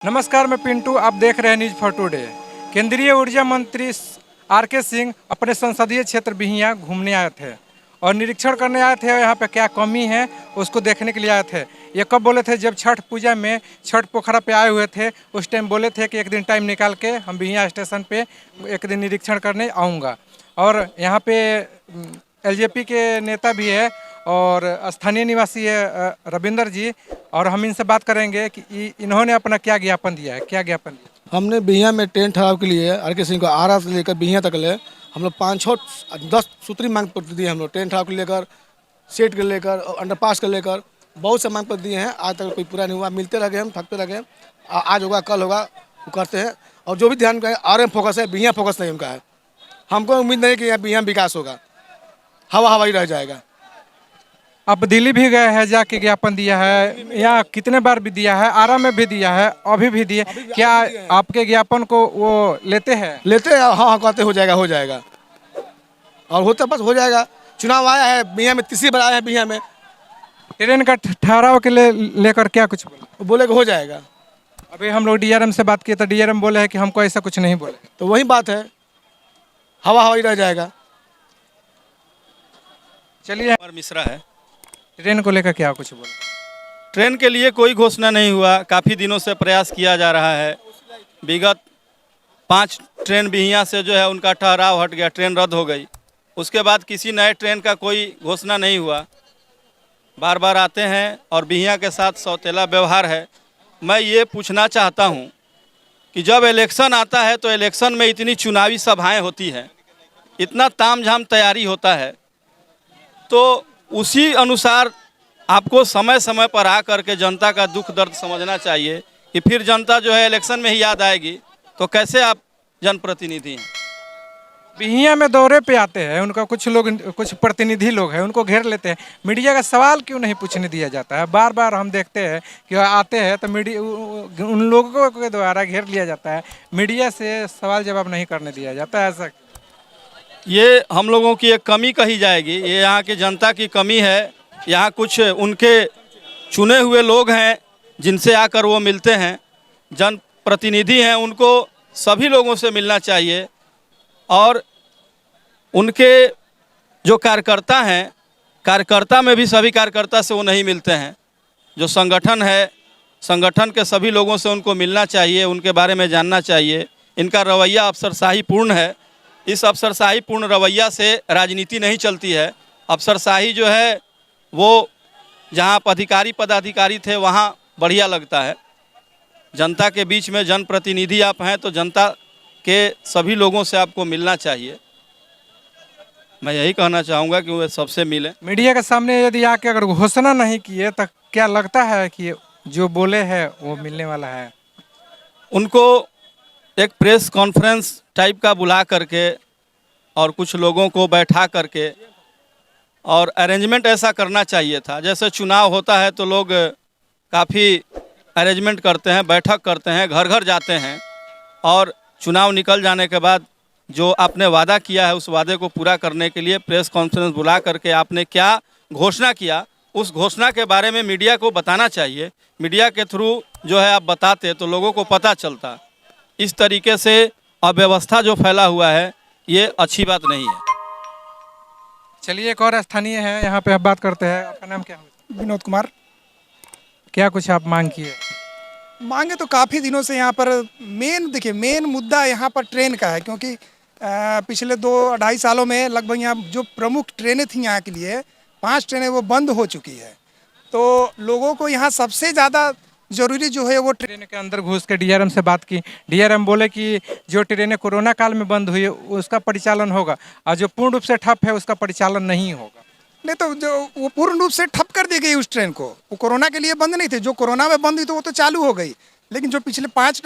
नमस्कार, मैं पिंटू। आप देख रहे हैं न्यूज फॉर टुडे। केंद्रीय ऊर्जा मंत्री आर.के. सिंह अपने संसदीय क्षेत्र बिहियां घूमने आए थे और निरीक्षण करने आए थे। यहाँ पे क्या कमी है उसको देखने के लिए आए थे। ये कब बोले थे? जब छठ पूजा में छठ पोखरा पे आए हुए थे, उस टाइम बोले थे कि एक दिन टाइम निकाल के हम बिहियां स्टेशन पे एक दिन निरीक्षण करने आऊँगा। और यहाँ पे एलजेपी के नेता भी है और स्थानीय निवासी है रविंदर जी, और हम इनसे बात करेंगे कि इन्होंने अपना क्या ज्ञापन दिया है। क्या ज्ञापन दिया? हमने बिहियां में ट्रेन ठहराव के लिए आर.के. सिंह को आरा से लेकर बिहियां तक ले हम लोग 5-6-10 सूत्री मांग पत्र दिए। हम लोग ट्रेन ठहराव को लेकर, सेट को लेकर, अंडरपास को लेकर बहुत से मांग पत्र दिए हैं। आज तक कोई पूरा नहीं हुआ। मिलते रह गए, हम थकते रह गए। आज होगा, कल होगा, वो करते हैं। और जो भी ध्यान का RM फोकस है, बिहियां फोकस नहीं उनका है। हमको उम्मीद नहीं कि यहाँ बिहियां विकास होगा, हवा ही रह जाएगा। आप दिल्ली भी गए हैं, जाके ज्ञापन दिया है। यहाँ कितने बार भी दिया है, आरा में भी दिया है, अभी भी दिए। क्या आपके ज्ञापन को वो लेते हैं? लेते हैं, हाँ कहते हो जाएगा और होता बस हो जाएगा। चुनाव आया है बिहियां में, तीसरी बार आया है बिहियां में। ट्रेन का ठहराव के लेकर क्या कुछ बोले? बोले कि हो जाएगा। अभी हम लोग DRM से बात किए तो DRM बोले हैं कि हमको ऐसा कुछ नहीं बोले। तो वही बात है, हवा ही रह जाएगा। चलिए, मिश्रा है। ट्रेन को लेकर क्या कुछ बोले? ट्रेन के लिए कोई घोषणा नहीं हुआ। काफ़ी दिनों से प्रयास किया जा रहा है। विगत 5 ट्रेन बिहियां से जो है उनका ठहराव हट गया, ट्रेन रद्द हो गई। उसके बाद किसी नए ट्रेन का कोई घोषणा नहीं हुआ। बार बार आते हैं और बिहियां के साथ सौतेला व्यवहार है। मैं ये पूछना चाहता हूँ कि जब इलेक्शन आता है तो इलेक्शन में इतनी चुनावी सभाएं होती हैं, इतना तामझाम तैयारी होता है, तो उसी अनुसार आपको समय समय पर आ करके जनता का दुख दर्द समझना चाहिए कि फिर जनता जो है इलेक्शन में ही याद आएगी। तो कैसे आप जनप्रतिनिधि हैं? बिहियां में दौरे पे आते हैं, उनका कुछ लोग, कुछ प्रतिनिधि लोग हैं, उनको घेर लेते हैं। मीडिया का सवाल क्यों नहीं पूछने दिया जाता है? बार बार हम देखते हैं कि आते हैं तो मीडिया उन लोगों के द्वारा घेर लिया जाता है। मीडिया से सवाल जवाब नहीं करने दिया जाता है। ऐसा ये हम लोगों की एक कमी कही जाएगी। ये यहाँ की जनता की कमी है। यहाँ कुछ उनके चुने हुए लोग हैं जिनसे आकर वो मिलते हैं, जनप्रतिनिधि हैं, उनको सभी लोगों से मिलना चाहिए। और उनके जो कार्यकर्ता हैं, कार्यकर्ता में भी सभी कार्यकर्ता से वो नहीं मिलते हैं। जो संगठन है, संगठन के सभी लोगों से उनको मिलना चाहिए, उनके बारे में जानना चाहिए। इनका रवैया अफसरशाही पूर्ण है। इस अफसरशाही पूर्ण रवैया से राजनीति नहीं चलती है। अफसरशाही जो है वो जहाँ अधिकारी पदाधिकारी थे वहाँ बढ़िया लगता है। जनता के बीच में जनप्रतिनिधि आप हैं तो जनता के सभी लोगों से आपको मिलना चाहिए। मैं यही कहना चाहूँगा कि वे सबसे मिलें। मीडिया के सामने यदि आके अगर घोषणा नहीं किए तो क्या लगता है कि जो बोले हैं वो मिलने वाला है? उनको एक प्रेस कॉन्फ्रेंस टाइप का बुला करके और कुछ लोगों को बैठा करके और अरेंजमेंट ऐसा करना चाहिए था। जैसे चुनाव होता है तो लोग काफ़ी अरेंजमेंट करते हैं, बैठक करते हैं, घर घर जाते हैं, और चुनाव निकल जाने के बाद जो आपने वादा किया है उस वादे को पूरा करने के लिए प्रेस कॉन्फ्रेंस बुला करके आपने क्या घोषणा किया, उस घोषणा के बारे में मीडिया को बताना चाहिए। मीडिया के थ्रू जो है आप बताते तो लोगों को पता चलता। इस तरीके से अव्यवस्था जो फैला हुआ है ये अच्छी बात नहीं है। चलिए, एक और स्थानीय है, यहाँ पे आप बात करते हैं। आपका नाम क्या है? विनोद कुमार। क्या कुछ आप मांग किए? मांगे तो काफ़ी दिनों से यहाँ पर मेन मुद्दा यहाँ पर ट्रेन का है, क्योंकि पिछले 2-2.5 सालों में लगभग यहाँ जो प्रमुख ट्रेनें थी यहाँ के लिए 5 ट्रेनें वो बंद हो चुकी है। तो लोगों को यहाँ सबसे ज़्यादा ज़रूरी जो है वो ट्रेन के अंदर घुस के DRM से बात की। DRM बोले कि जो ट्रेनें कोरोना काल में बंद हुई उसका परिचालन होगा और जो पूर्ण रूप से ठप है उसका परिचालन नहीं होगा। नहीं, तो जो वो पूर्ण रूप से ठप कर दी गई उस ट्रेन को। वो कोरोना के लिए बंद नहीं थे। जो कोरोना में बंद हुई तो वो तो चालू हो गई, लेकिन जो पिछले 5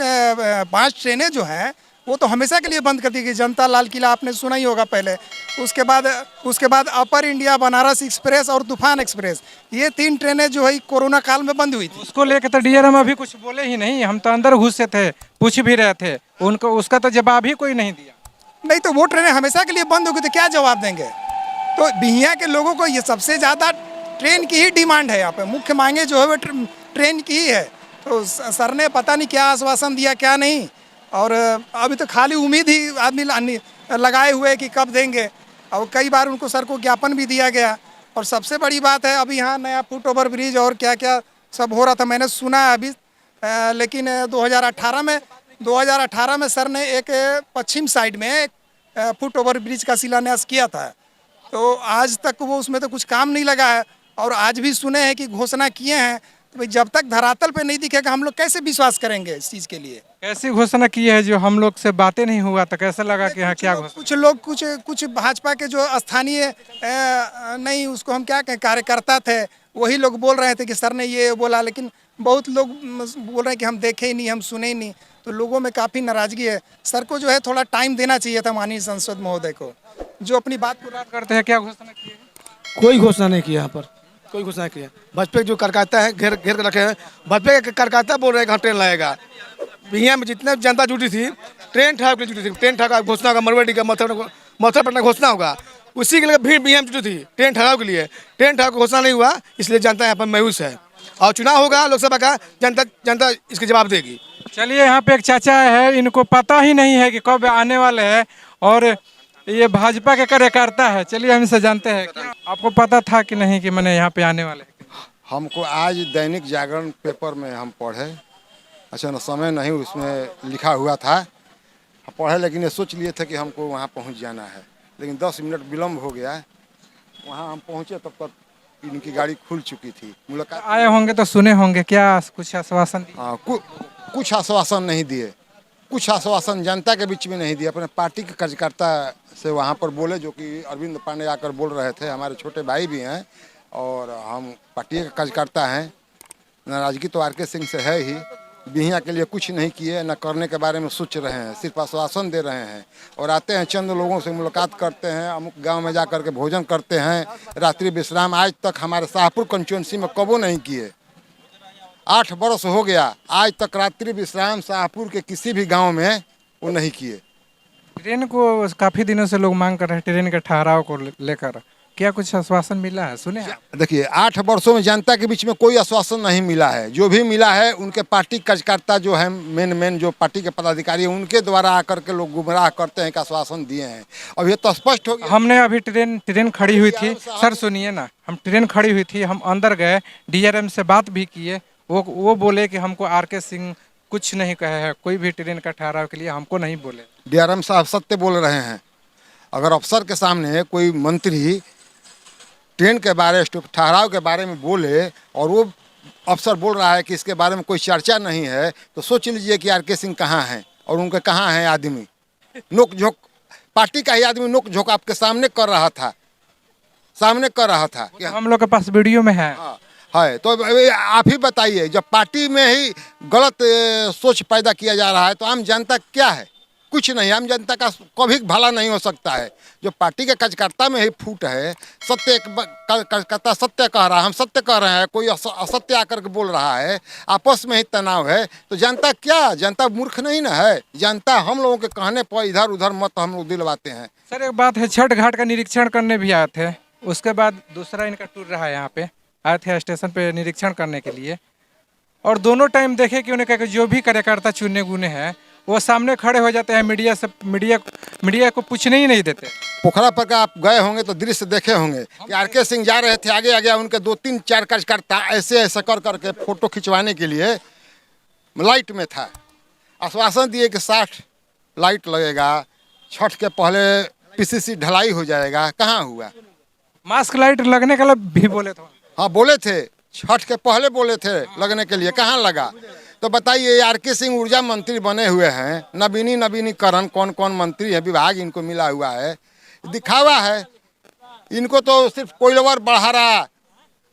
ट्रेनें जो हैं वो तो हमेशा के लिए बंद कर दी गई। जनता लाल किला आपने सुना ही होगा पहले। उसके बाद अपर इंडिया, बनारस एक्सप्रेस और तूफान एक्सप्रेस, ये 3 ट्रेनें जो है कोरोना काल में बंद हुई थी। उसको लेकर तो DRM अभी कुछ बोले ही नहीं। हम तो अंदर घुसे थे, पूछ भी रहे थे उनको, उसका तो जवाब ही कोई नहीं दिया। नहीं, तो वो ट्रेनें हमेशा के लिए बंद हो गई तो क्या जवाब देंगे? तो बिहियां के लोगों को ये सबसे ज़्यादा ट्रेन की ही डिमांड है। यहाँ पे मुख्य मांगे जो है वो ट्रेन की ही है। तो सर ने पता नहीं क्या आश्वासन दिया क्या नहीं, और अभी तो खाली उम्मीद ही आदमी लगाए हुए कि कब देंगे। और कई बार उनको सर को ज्ञापन भी दिया गया। और सबसे बड़ी बात है अभी यहाँ नया फुट ओवर ब्रिज और क्या क्या सब हो रहा था, मैंने सुना है अभी। लेकिन 2018 में सर ने एक पश्चिम साइड में एक फुट ओवर ब्रिज का शिलान्यास किया था, तो आज तक वो उसमें तो कुछ काम नहीं लगा है। और आज भी सुने हैं कि घोषणा किए हैं, तो भाई जब तक धरातल पे नहीं दिखेगा हम लोग कैसे विश्वास करेंगे इस चीज़ के लिए। कैसी घोषणा की है जो हम लोग से बातें नहीं हुआ तो कैसा लगा कि हाँ क्या घोषणा? कुछ लोग कुछ भाजपा के जो स्थानीय नहीं उसको हम क्या कहें कार्यकर्ता थे, वही लोग बोल रहे थे कि सर ने ये बोला, लेकिन बहुत लोग बोल रहे हैं कि हम देखे ही नहीं, हम सुने ही नहीं। तो लोगों में काफ़ी नाराजगी है। सर को जो है थोड़ा टाइम देना चाहिए था माननीय सांसद महोदय को, जो अपनी बात को बात करते हैं क्या घोषणा की है? कोई घोषणा नहीं की यहाँ पर, कोई घोषणा की है। भाजपा के जो कार्यकर्ता है घेर घेर कर रखे हैं, भाजपा के कार्यकर्ता बोल रहे हैं कि हाँ ट्रेन लाएगा। बिहिया में जितने जनता जुटी थी ट्रेन ठहराव के लिए जुटी थी, ट्रेन ठहराव का घोषणा होगा, मरवाड़ी का मथुरा पटना घोषणा होगा, उसी के लिए भीड़ बिहिया में जुटी थी ट्रेन ठहराव के लिए। ट्रेन ठहराव का घोषणा नहीं हुआ, इसलिए जनता यहाँ पर मायूस है। और चुनाव होगा लोकसभा का, जनता इसके जवाब देगी। चलिए यहाँ पे एक चाचा है, इनको पता ही नहीं है कि कब आने वाले हैं और ये भाजपा के कार्यकर्ता है। चलिए हम इसे जानते हैं, क्या आपको पता था कि नहीं कि मैंने यहाँ पे आने वाले हैं? हमको आज दैनिक जागरण पेपर में हम पढ़े, अच्छा न समय नहीं उसमें लिखा हुआ था, पढ़े, लेकिन ये सोच लिए थे कि हमको वहाँ पहुँच जाना है, लेकिन 10 मिनट विलम्ब हो गया। वहाँ हम पहुँचे तब तक इनकी गाड़ी खुल चुकी थी। मुलाकात आए होंगे तो सुने होंगे, क्या कुछ आश्वासन दिए? कुछ आश्वासन नहीं दिए, कुछ आश्वासन जनता के बीच में नहीं दिए। अपने पार्टी के कार्यकर्ता से वहाँ पर बोले, जो कि अरविंद पांडे आकर बोल रहे थे। हमारे छोटे भाई भी हैं और हम पार्टी के कार्यकर्ता हैं। नाराजगी तो आरके सिंह से है ही। बिहिया के लिए कुछ नहीं किए, न करने के बारे में सोच रहे हैं, सिर्फ आश्वासन दे रहे हैं। और आते हैं चंद लोगों से मुलाकात करते हैं, अमुक गांव में जा कर के भोजन करते हैं, रात्रि विश्राम आज तक हमारे शाहपुर कंस्टिट्यूंसी में कबो नहीं किए। 8 बरस हो गया, आज तक रात्रि विश्राम शाहपुर के किसी भी गांव में वो नहीं किए। ट्रेन को काफी दिनों से लोग मांग कर रहे हैं, ट्रेन के ठहराव को लेकर क्या कुछ आश्वासन मिला है, सुने हैं? देखिए 8 वर्षों में जनता के बीच में कोई आश्वासन नहीं मिला है। जो भी मिला है उनके पार्टी कार्यकर्ता जो है, मेन जो पार्टी के पदाधिकारी हैं, उनके द्वारा आकर के लोग गुमराह करते हैं कि आश्वासन दिए हैं। अब ये तो स्पष्ट हो गया। हमने अभी ट्रेन खड़ी हुई थी, सर सुनिए ना, हम ट्रेन खड़ी हुई थी, हम अंदर गए, डीआरएम से बात भी किए, वो बोले कि हमको आरके सिंह कुछ नहीं कहे हैं, कोई भी ट्रेन का ठहराव के लिए हमको नहीं बोले। डीआरएम साहब सत्य बोल रहे हैं। अगर अफसर के सामने कोई मंत्री ट्रेन के बारे ठहराव के बारे में बोले और वो अफसर बोल रहा है कि इसके बारे में कोई चर्चा नहीं है, तो सोच लीजिए कि आरके सिंह कहाँ हैं और उनके कहाँ हैं आदमी। नोक झोंक पार्टी का ही आदमी नोक झोंक आपके सामने कर रहा था, तो हम लोग के पास वीडियो में है। है तो आप ही बताइए, जब पार्टी में ही गलत सोच पैदा किया जा रहा है तो आम जनता क्या है? कुछ नहीं। आम जनता का कभी भला नहीं हो सकता है। जो पार्टी के कार्यकर्ता में ही फूट है, सत्य कार्यकर्ता सत्य कह रहा है, हम सत्य कह रहे हैं, कोई असत्य आकर के बोल रहा है, आपस में ही तनाव है, तो जनता क्या, जनता मूर्ख नहीं ना है। जनता हम लोगों के कहने पर इधर उधर मत हम लोग दिलवाते हैं। सर एक बात है, छठ घाट का निरीक्षण करने भी आए थे, उसके बाद दूसरा इनका टूर रहा है, यहाँ पे आए थे स्टेशन पे निरीक्षण करने के लिए, और दोनों टाइम देखे कि उन्हें कहा कि जो भी कार्यकर्ता चुने गुने हैं वो सामने खड़े हो जाते हैं, मीडिया को पूछने ही नहीं देते। पोखरा पर का आप गए होंगे तो दृश्य देखे होंगे कि आरके सिंह जा रहे थे, आगे आगे उनके 2-3-4 कार्यकर्ता ऐसे ऐसे कर करके फोटो खिंचवाने के लिए लाइट में था। आश्वासन दिए कि 60 लाइट लगेगा, छठ के पहले पीसीसी ढलाई हो जाएगा, कहाँ हुआ? मास्क लाइट लगने का भी बोले थे। हाँ बोले थे, छठ के पहले बोले थे लगने के लिए, कहाँ लगा? तो बताइए, आरके सिंह ऊर्जा मंत्री बने हुए हैं, नवीनीकरण कौन कौन मंत्री है, विभाग इनको मिला हुआ है, दिखावा है। इनको तो सिर्फ कोयलवर बढ़ा रहा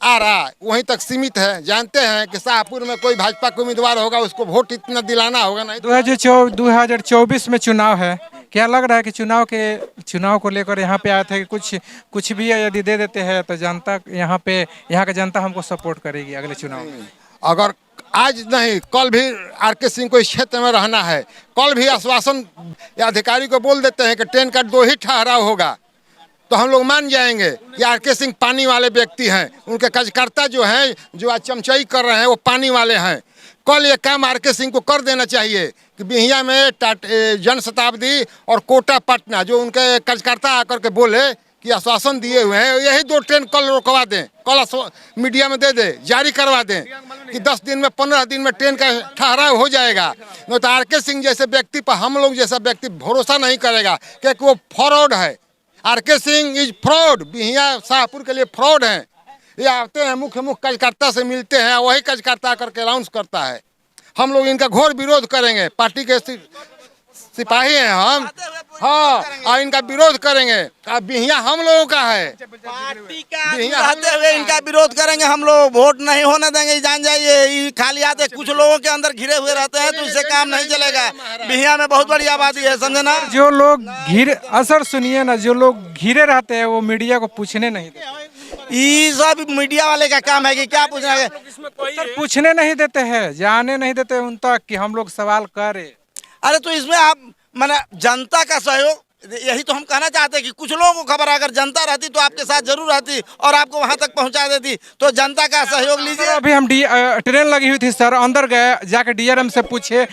आ रहा वहीं तक सीमित है। जानते हैं कि शाहपुर में कोई भाजपा का उम्मीदवार होगा, उसको वोट इतना दिलाना होगा नहीं। 2024 में चुनाव है, क्या लग रहा है कि चुनाव को लेकर यहाँ पे आए थे कि कुछ भी यदि दे देते हैं तो जनता यहाँ का जनता हमको सपोर्ट करेगी अगले चुनाव में? अगर आज नहीं कल भी आरके सिंह को इस क्षेत्र में रहना है, कल भी आश्वासन या अधिकारी को बोल देते हैं कि ट्रेन का 2 ही ठहराव होगा, तो हम लोग मान जाएंगे कि आरके सिंह पानी वाले व्यक्ति हैं। उनके कार्यकर्ता जो हैं, जो आज चमचाई कर रहे हैं, वो पानी वाले हैं। कल ये काम आर के सिंह को कर देना चाहिए कि बिहिया में जन शताब्दी और कोटा पटना जो उनके कार्यकर्ता आकर के बोले कि आश्वासन दिए हुए हैं, यही 2 ट्रेन कल रुकवा दें, कल मीडिया में दे दे, जारी करवा दें कि 10 दिन में 15 दिन में ट्रेन का ठहराव हो जाएगा। नहीं तो आर के सिंह जैसे व्यक्ति पर हम लोग जैसा व्यक्ति भरोसा नहीं करेगा, क्योंकि वो फ्रॉड है। आर के सिंह इज फ्रॉड, बिहिया शाहपुर के लिए फ्रॉड हैं। ये आते हैं मुख्य कार्यकर्ता से मिलते हैं, वही कार्यकर्ता करके अनाउंस करता है। हम लोग इनका घोर विरोध करेंगे, पार्टी के सिपाही हैं हम, हाँ, और इनका विरोध करेंगे। अब बिहिया हम लोगों का है, पार्टी का रहते हुए इनका विरोध करेंगे हम लोग, वोट नहीं होने देंगे, जान जाइए। ये खाली आते कुछ लोगों के अंदर घिरे हुए रहते हैं, तो इससे काम नहीं चलेगा। बिहिया में बहुत बड़ी आबादी है, समझे ना। जो लोग असर सुनिए ना, जो लोग घिरे रहते हैं वो मीडिया को पूछने नहीं देते। ये सब मीडिया वाले का काम है कि क्या पूछना है। पूछने नहीं देते हैं, जाने नहीं देते उन तक कि हम लोग सवाल करें। अरे तो इसमें आप माने जनता का सहयोग, यही तो हम कहना चाहते हैं कि कुछ लोगों को खबर अगर जनता रहती तो आपके साथ जरूर रहती और आपको वहां तक पहुंचा देती। तो जनता का सहयोग लीजिए। अभी हम ट्रेन लगी हुई थी सर, अंदर गए, जाके डीआरएम से पूछे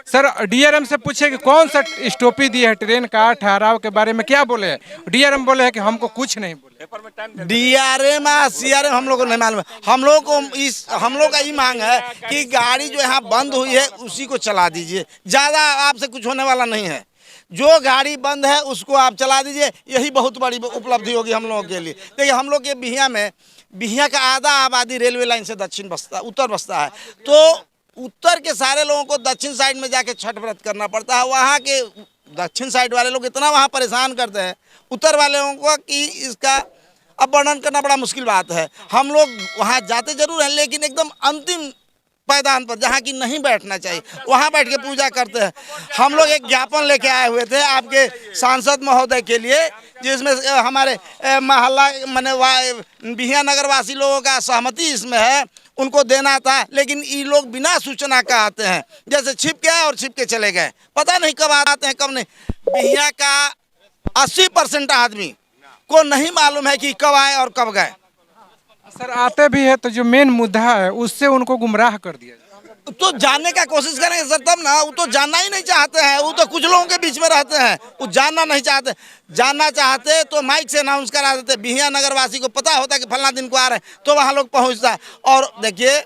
सर, डीआरएम से पूछे कि कौन सा स्टॉपी दिए है ट्रेन का ठहराव के बारे में, क्या बोले। डीआरएम बोले है कि हमको कुछ नहीं बोले। डीआरएम सीआरएम हम लोग को नहीं मालूम है। हम लोग का ये मांग है कि गाड़ी जो यहाँ बंद हुई है उसी को चला दीजिए, ज्यादा आपसे कुछ होने वाला नहीं है। जो गाड़ी बंद है उसको आप चला दीजिए, यही बहुत बड़ी उपलब्धि होगी हम लोगों के लिए। देखिए हम लोग के बिहिया का आधा आबादी रेलवे लाइन से उत्तर बसता है, तो उत्तर के सारे लोगों को दक्षिण साइड में जाके छठ व्रत करना पड़ता है। वहाँ के दक्षिण साइड वाले लोग इतना वहाँ परेशान करते हैं उत्तर वाले लोगों को कि इसका अब वर्णन करना बड़ा मुश्किल बात है। हम लोग वहाँ जाते जरूर हैं, लेकिन एकदम अंतिम पायदान पर जहाँ की नहीं बैठना चाहिए वहाँ बैठ के पूजा करते हैं। हम लोग एक ज्ञापन लेके आए हुए थे आपके सांसद महोदय के लिए, जिसमें हमारे मोहल्ला माने बिहिया नगर वासी लोगों का सहमति इसमें है, उनको देना था। लेकिन ये लोग बिना सूचना का आते हैं, जैसे छिप के आए और छिप के चले गए, पता नहीं कब आते हैं कब नहीं। बिहिया का 80% आदमी को नहीं मालूम है कि कब आए और कब गए। सर आते भी है तो जो मेन मुद्दा है उससे उनको गुमराह कर दिया जाए। तो जानने का कोशिश करेंगे सर तब ना। वो तो जानना ही नहीं चाहते हैं, वो तो कुछ लोगों के बीच में रहते हैं, वो जानना नहीं चाहते। जानना चाहते तो माइक से अनाउंस करा देते, बिहिया नगर वासी को पता होता कि फलना दिन को आ रहे हैं, तो वहाँ लोग पहुँचता है। और देखिए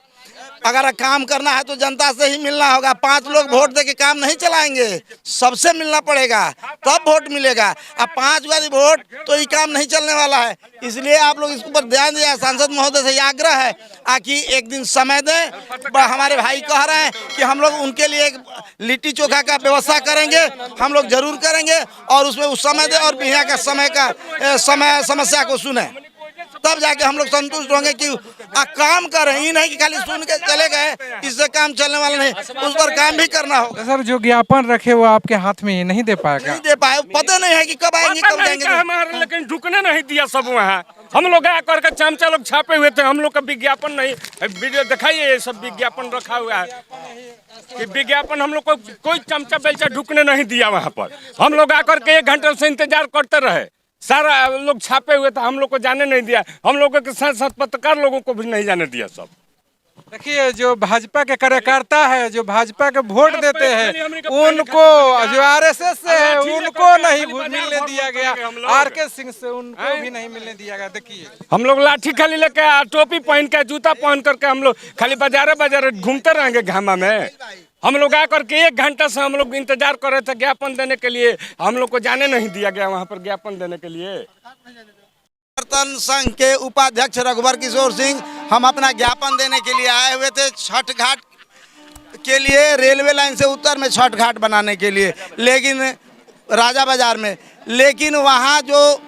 अगर काम करना है तो जनता से ही मिलना होगा। 5 लोग वोट दे के काम नहीं चलाएंगे, सबसे मिलना पड़ेगा तब वोट मिलेगा। अब 5 वाली वोट तो ये काम नहीं चलने वाला है। इसलिए आप लोग इसके ऊपर ध्यान दिया। सांसद महोदय से ये आग्रह है कि एक दिन समय दें। हमारे भाई कह रहे हैं कि हम लोग उनके लिए एक लिट्टी चोखा का व्यवस्था करेंगे, हम लोग जरूर करेंगे, और उसमें उस समय दें और बिहिया का समस्या को सुने, तब जाके हम लोग संतुष्ट होंगे कि काम कर रहे हैं। नहीं कि खाली सुन के चले गए, इससे काम चलने वाला नहीं, उस पर काम भी करना होगा। सर जो ज्ञापन रखे वो आपके हाथ में नहीं दे पाएगा, नहीं दे पाए, पता नहीं है कि कब आएंगे कब जाएंगे। हमारे लेकिन ढुकने नहीं दिया सब वहाँ। हम लोग आकर के चमचा लोग छापे हुए थे, हम लोग का विज्ञापन नहीं, वीडियो दिखाइए, ये सब विज्ञापन रखा हुआ है कि विज्ञापन हम लोग को कोई चमचा बेलचा ढुकने नहीं दिया वहाँ पर। हम लोग आकर के 1 घंटे से इंतजार करते रहे, सारा लोग छापे हुए थे, हम लोग को जाने नहीं दिया। हम लोगों के साथ साथ पत्रकार लोगों को भी नहीं जाने दिया सब। देखिए जो भाजपा के कार्यकर्ता है, जो भाजपा के वोट देते हैं, उनको जो आरएसएस से है उनको नहीं मिलने दिया गया, आरके सिंह से उनको भी नहीं मिलने दिया गया। देखिए हम लोग लाठी खाली लेके, टोपी पहन के, जूता पहन करके हम लोग खाली बाजारे घूमते रहेंगे घामा में। हम लोग आकर के 1 घंटा से हम लोग इंतजार कर रहे थे ज्ञापन देने के लिए, हम लोग को जाने नहीं दिया गया वहाँ पर ज्ञापन देने के लिए। परिवर्तन संघ के उपाध्यक्ष रघुवर किशोर सिंह, हम अपना ज्ञापन देने के लिए आए हुए थे छठ घाट के लिए, रेलवे लाइन से उत्तर में छठ घाट बनाने के लिए, लेकिन राजा बाजार में। लेकिन वहाँ जो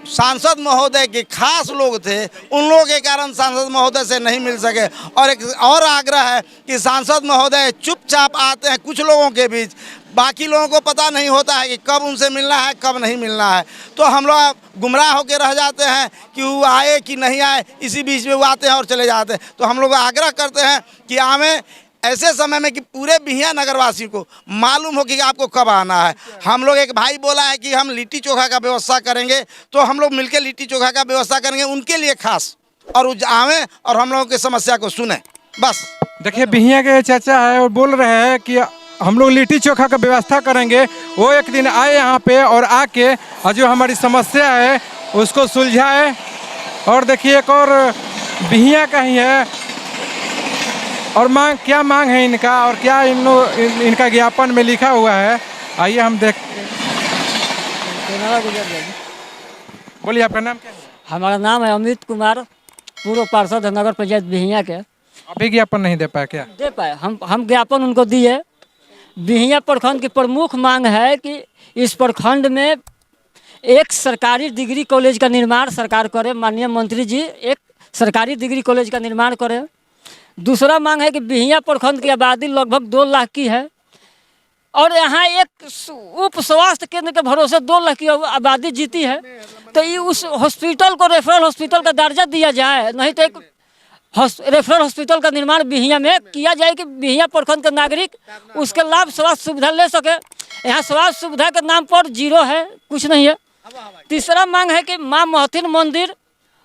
सांसद महोदय के खास लोग थे, उन लोगों के कारण सांसद महोदय से नहीं मिल सके। और एक और आग्रह है कि सांसद महोदय चुपचाप आते हैं कुछ लोगों के बीच, बाकी लोगों को पता नहीं होता है कि कब उनसे मिलना है कब नहीं मिलना है। तो हम लोग गुमराह होकर रह जाते हैं कि वो आए कि नहीं आए, इसी बीच में वो आते हैं और चले जाते हैं। तो हम लोग आग्रह करते हैं कि आवें ऐसे समय में कि पूरे बिहिया नगरवासी को मालूम हो कि आपको कब आना है। हम लोग, एक भाई बोला है कि हम लिट्टी चोखा का व्यवस्था करेंगे, तो हम लोग मिलकर लिट्टी चोखा का व्यवस्था करेंगे उनके लिए खास, और वो आवें और हम लोगों की समस्या को सुने, बस। देखिए बिहिया के चाचा है और बोल रहे हैं कि हम लोग लिट्टी चोखा का व्यवस्था करेंगे। वो एक दिन आए यहाँ पे और आके और जो हमारी समस्या है उसको सुलझाए। और देखिए एक और बिहिया का ही है और क्या मांग है इनका और क्या इनका ज्ञापन में लिखा हुआ है, आइए हम देख। बोलिए आपका नाम क्या है? हमारा नाम है अमित कुमार, पूर्व पार्षद है नगर पंचायत बिहिया के। अभी ज्ञापन नहीं दे पाए क्या? दे पाए, हम ज्ञापन उनको दिए। बिहिया प्रखंड की प्रमुख मांग है कि इस प्रखंड में एक सरकारी डिग्री कॉलेज का निर्माण सरकार करे। माननीय मंत्री जी एक सरकारी डिग्री कॉलेज का निर्माण करें। दूसरा मांग है कि बिहिया प्रखंड की आबादी लगभग 2 लाख की है और यहाँ एक उप स्वास्थ्य केंद्र के भरोसे 2 लाख की आबादी जीती है। तो ये उस हॉस्पिटल को रेफरल हॉस्पिटल का दर्जा दिया जाए, नहीं तो एक रेफरल हॉस्पिटल का निर्माण बिहिया में किया जाए कि बिहिया प्रखंड के नागरिक उसके लाभ स्वास्थ्य सुविधा ले सके। यहाँ स्वास्थ्य सुविधा के नाम पर जीरो है, कुछ नहीं है। तीसरा मांग है कि माँ महथिन मंदिर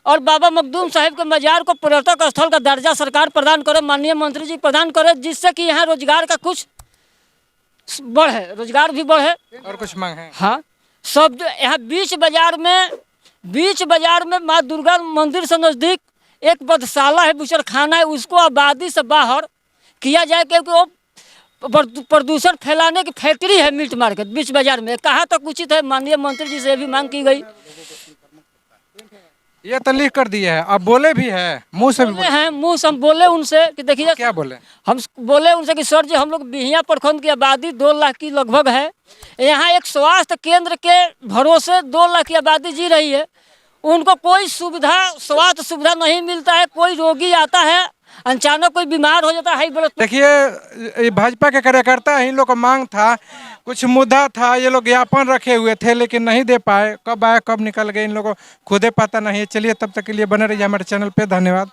और बाबा मखदूम साहिब के मजार को पर्यटक स्थल का दर्जा सरकार प्रदान करे, माननीय मंत्री जी प्रदान करे, जिससे कि यहाँ रोजगार का कुछ बढ़े, रोजगार भी बढ़े। और कुछ मांग है? हाँ, सब जो यहाँ बीच बाजार में माँ दुर्गा मंदिर से नज़दीक एक बधशाला है, बुचरखाना है, उसको आबादी से बाहर किया जाए क्योंकि वो प्रदूषण फैलाने की फैक्ट्री है मीट मार्केट बीच बाजार में। कहाँ तक उचित है, माननीय मंत्री जी से भी मांग की गई। ये तो लिख कर दिया है, अब बोले भी है, मुंह से भी बोले हैं, मुंह से हम बोले उनसे कि देखिए क्या बोले? हम बोले उनसे कि सर जी हम लोग बिहिया प्रखंड की आबादी 2 लाख की लगभग है। यहाँ एक स्वास्थ्य केंद्र के भरोसे 2 लाख की आबादी जी रही है। उनको कोई सुविधा, स्वास्थ्य सुविधा नहीं मिलता है। कोई रोगी आता है, अचानक कोई बीमार हो जाता है, हाई ब्लड। देखिए भाजपा के कार्यकर्ता इन लोग का मांग था, कुछ मुद्दा था, ये लोग ज्ञापन रखे हुए थे लेकिन नहीं दे पाए। कब आए कब निकल गए इन लोगों को खुदे पता नहीं है। चलिए तब तक के लिए बने रहिए हमारे चैनल पे। धन्यवाद।